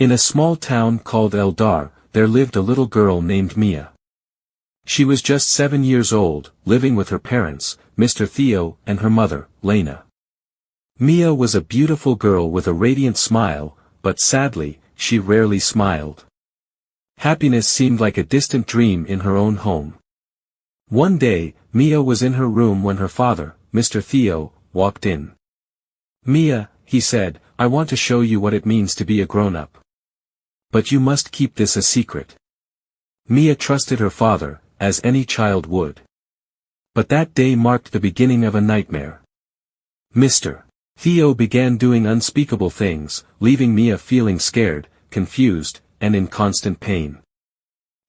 In a small town called Eldar, there lived a little girl named Mia. She was just 7 years old, living with her parents, Mr. Theo, and her mother, Lena. Mia was a beautiful girl with a radiant smile, but sadly, she rarely smiled. Happiness seemed like a distant dream in her own home. One day, Mia was in her room when her father, Mr. Theo, walked in. "Mia," he said, "I want to show you what it means to be a grown-up. But you must keep this a secret." Mia trusted her father, as any child would. But that day marked the beginning of a nightmare. Mr. Theo began doing unspeakable things, leaving Mia feeling scared, confused, and in constant pain.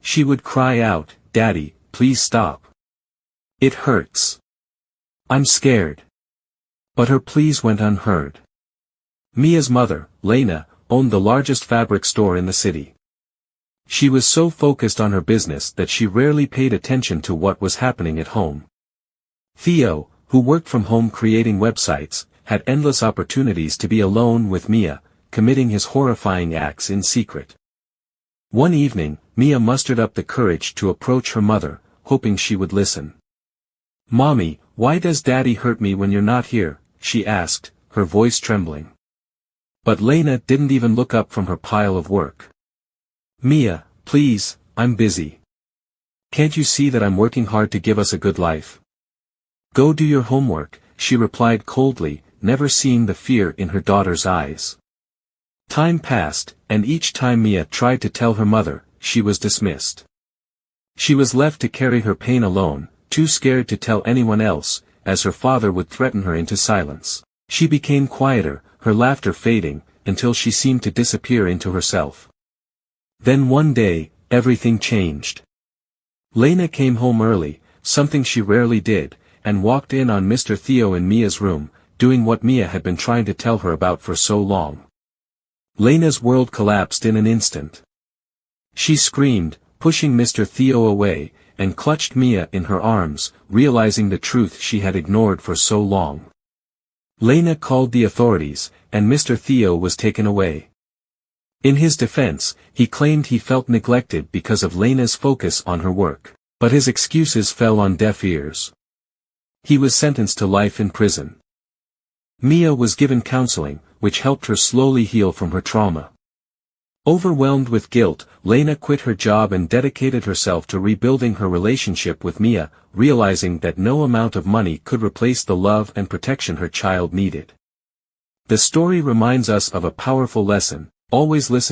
She would cry out, "Daddy, please stop. It hurts. I'm scared." But her pleas went unheard. Mia's mother, Lena, owned the largest fabric store in the city. She was so focused on her business that she rarely paid attention to what was happening at home. Theo, who worked from home creating websites, had endless opportunities to be alone with Mia, committing his horrifying acts in secret. One evening, Mia mustered up the courage to approach her mother, hoping she would listen. "Mommy, why does Daddy hurt me when you're not here?" she asked, her voice trembling. But Lena didn't even look up from her pile of work. "Mia, please, I'm busy. Can't you see that I'm working hard to give us a good life? Go do your homework," she replied coldly, never seeing the fear in her daughter's eyes. Time passed, and each time Mia tried to tell her mother, she was dismissed. She was left to carry her pain alone, too scared to tell anyone else, as her father would threaten her into silence. She became quieter, her laughter fading, until she seemed to disappear into herself. Then one day, everything changed. Lena came home early, something she rarely did, and walked in on Mr. Theo in Mia's room, doing what Mia had been trying to tell her about for so long. Lena's world collapsed in an instant. She screamed, pushing Mr. Theo away, and clutched Mia in her arms, realizing the truth she had ignored for so long. Lena called the authorities, and Mr. Theo was taken away. In his defense, he claimed he felt neglected because of Lena's focus on her work, but his excuses fell on deaf ears. He was sentenced to life in prison. Mia was given counseling, which helped her slowly heal from her trauma. Overwhelmed with guilt, Lena quit her job and dedicated herself to rebuilding her relationship with Mia, realizing that no amount of money could replace the love and protection her child needed. The story reminds us of a powerful lesson: always listen